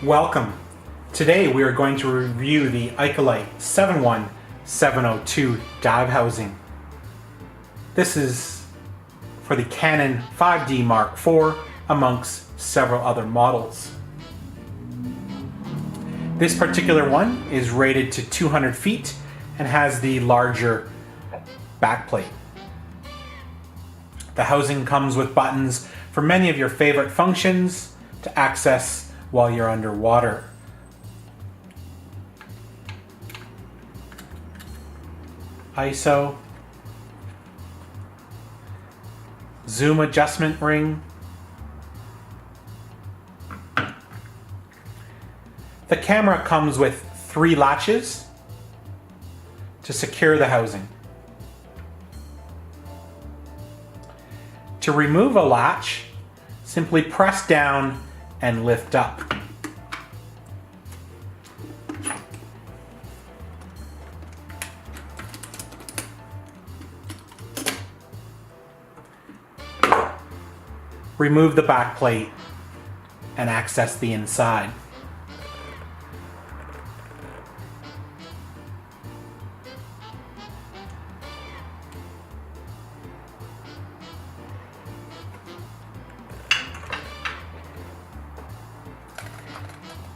Welcome. Today we are going to review the Ikelite 71702 dive housing. This is for the Canon 5D Mark IV amongst several other models. This particular one is rated to 200 feet and has the larger backplate. The housing comes with buttons for many of your favorite functions to access while you're underwater. ISO, zoom adjustment ring. The camera comes with 3 latches to secure the housing. To remove a latch, simply press down and lift up. Remove the back plate and access the inside.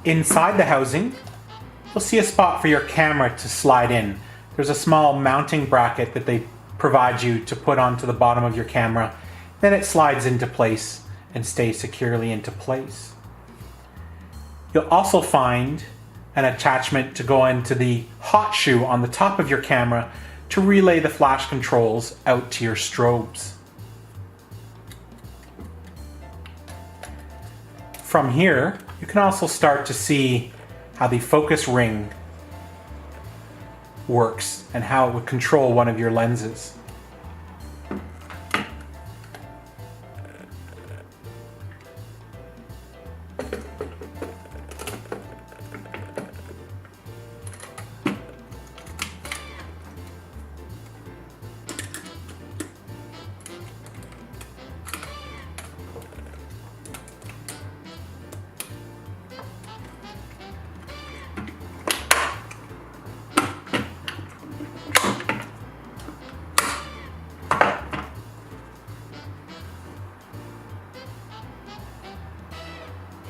Inside the housing, you'll see a spot for your camera to slide in. There's a small mounting bracket that they provide you to put onto the bottom of your camera. Then it slides into place and stays securely into place. You'll also find an attachment to go into the hot shoe on the top of your camera to relay the flash controls out to your strobes. From here, you can also start to see how the focus ring works and how it would control one of your lenses.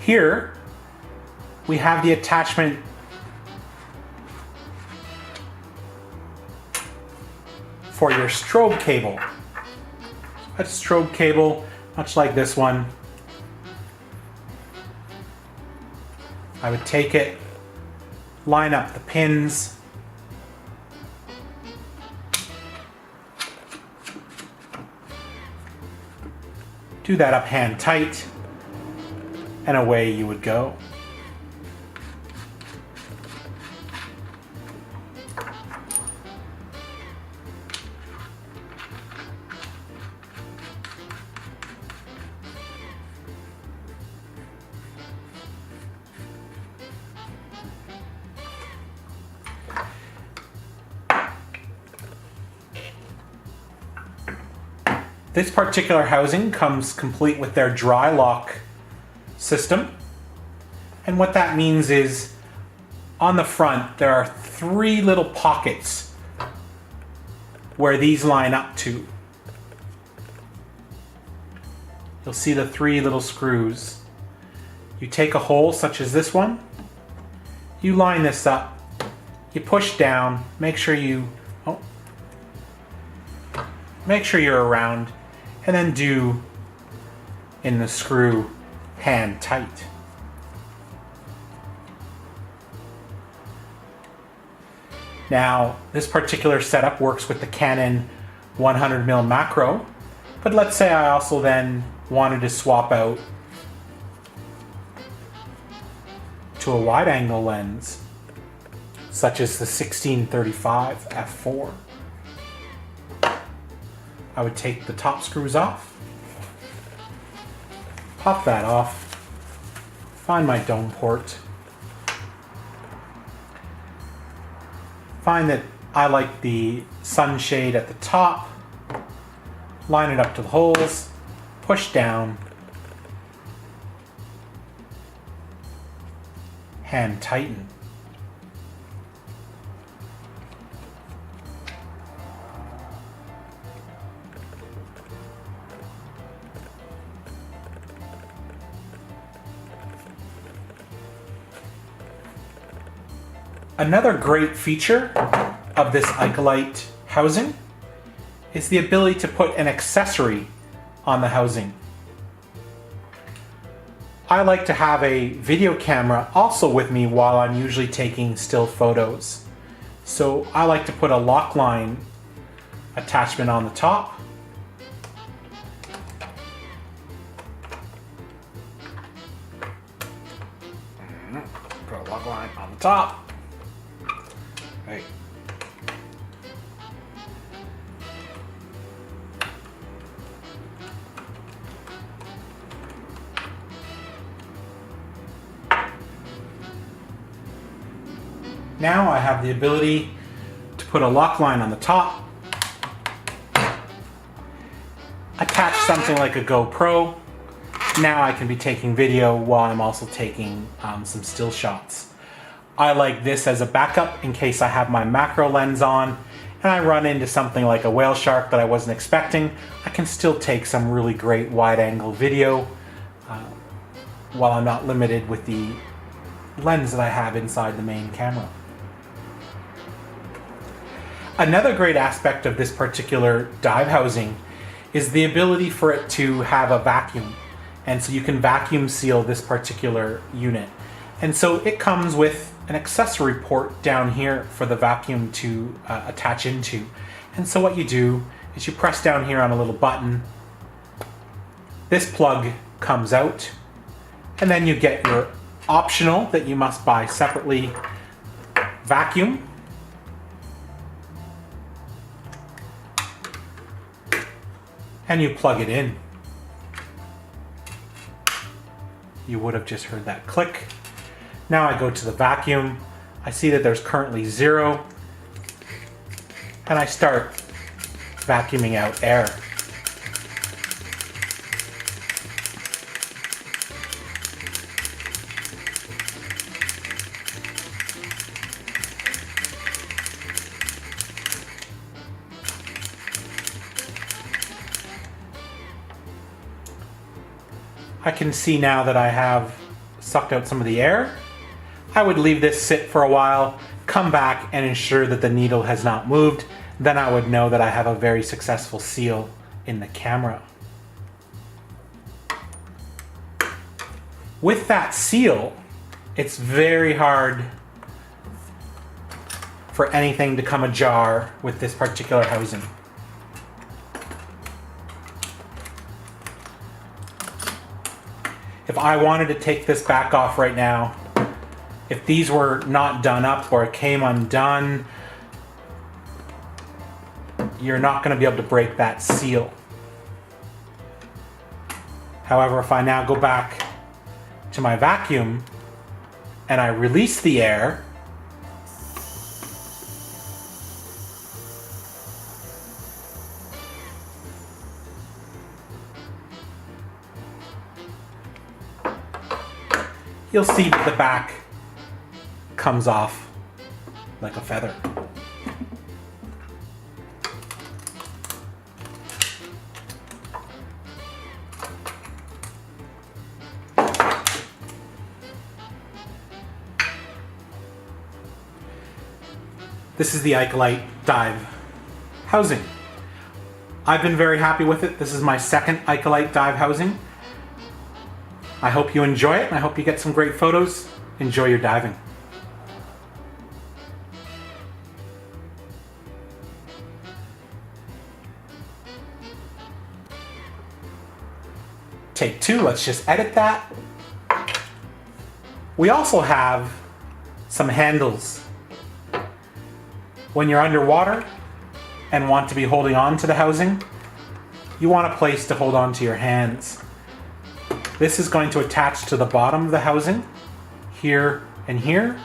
Here, we have the attachment for your strobe cable. A strobe cable, much like this one. I would take it, line up the pins, do that up hand tight, and away you would go. This particular housing comes complete with their dry lock system, and what that means is on the front there are 3 little pockets where these line up to. You'll see the 3 little screws. You take a hole such as this one, you line this up, you push down, make sure you're around, and then do in the screw hand tight. Now, this particular setup works with the Canon 100mm macro, but let's say I also then wanted to swap out to a wide-angle lens, such as the 1635 f4. I would take the top screws off, pop that off, find my dome port, find that I like the sunshade at the top, line it up to the holes, push down, hand tighten. Another great feature of this Ikelite housing is the ability to put an accessory on the housing. I like to have a video camera also with me while I'm usually taking still photos. So I like to put a lock line attachment on the top. Put a lock line on the top. Right. Now I have the ability to put a lock line on the top, attach something like a GoPro. Now I can be taking video while I'm also taking some still shots. I like this as a backup in case I have my macro lens on and I run into something like a whale shark that I wasn't expecting. I can still take some really great wide angle video while I'm not limited with the lens that I have inside the main camera. Another great aspect of this particular dive housing is the ability for it to have a vacuum. And so you can vacuum seal this particular unit. And so it comes with an accessory port down here for the vacuum to attach into. And so what you do is you press down here on a little button. This plug comes out, and then you get your optional that you must buy separately vacuum. And you plug it in. You would have just heard that click. Now I go to the vacuum. I see that there's currently 0. And I start vacuuming out air. I can see now that I have sucked out some of the air. I would leave this sit for a while, come back and ensure that the needle has not moved. Then I would know that I have a very successful seal in the camera. With that seal, it's very hard for anything to come ajar with this particular housing. If I wanted to take this back off right now, if these were not done up or it came undone, you're not going to be able to break that seal. However, if I now go back to my vacuum and I release the air, you'll see that the back comes off like a feather. This is the Ikelite dive housing. I've been very happy with it. This is my second Ikelite dive housing. I hope you enjoy it, and I hope you get some great photos. Enjoy your diving. Take 2, let's just edit that. We also have some handles. When you're underwater and want to be holding on to the housing, you want a place to hold on to your hands. This is going to attach to the bottom of the housing, here and here.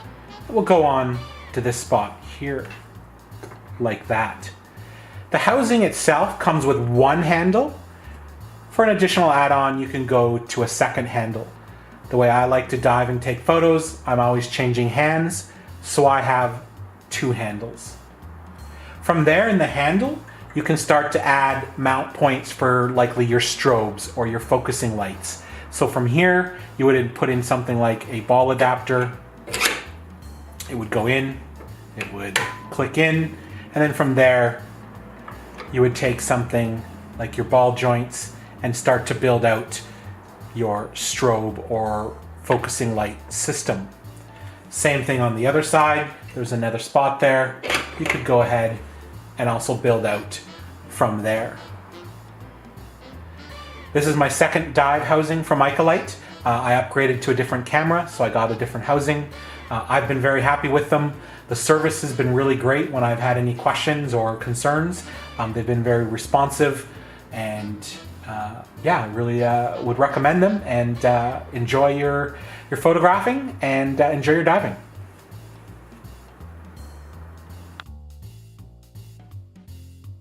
It will go on to this spot here, like that. The housing itself comes with one handle. For an additional add-on, you can go to a second handle. The way I like to dive and take photos, I'm always changing hands, so I have 2 handles. From there in the handle, you can start to add mount points for likely your strobes or your focusing lights. So from here, you would put in something like a ball adapter. It would go in, it would click in, and then from there, you would take something like your ball joints and start to build out your strobe or focusing light system. Same thing on the other side. There's another spot there. You could go ahead and also build out from there. This is my second dive housing from Ikelite. I upgraded to a different camera, so I got a different housing. I've been very happy with them. The service has been really great when I've had any questions or concerns. They've been very responsive, and yeah, really would recommend them, and enjoy your photographing and enjoy your diving.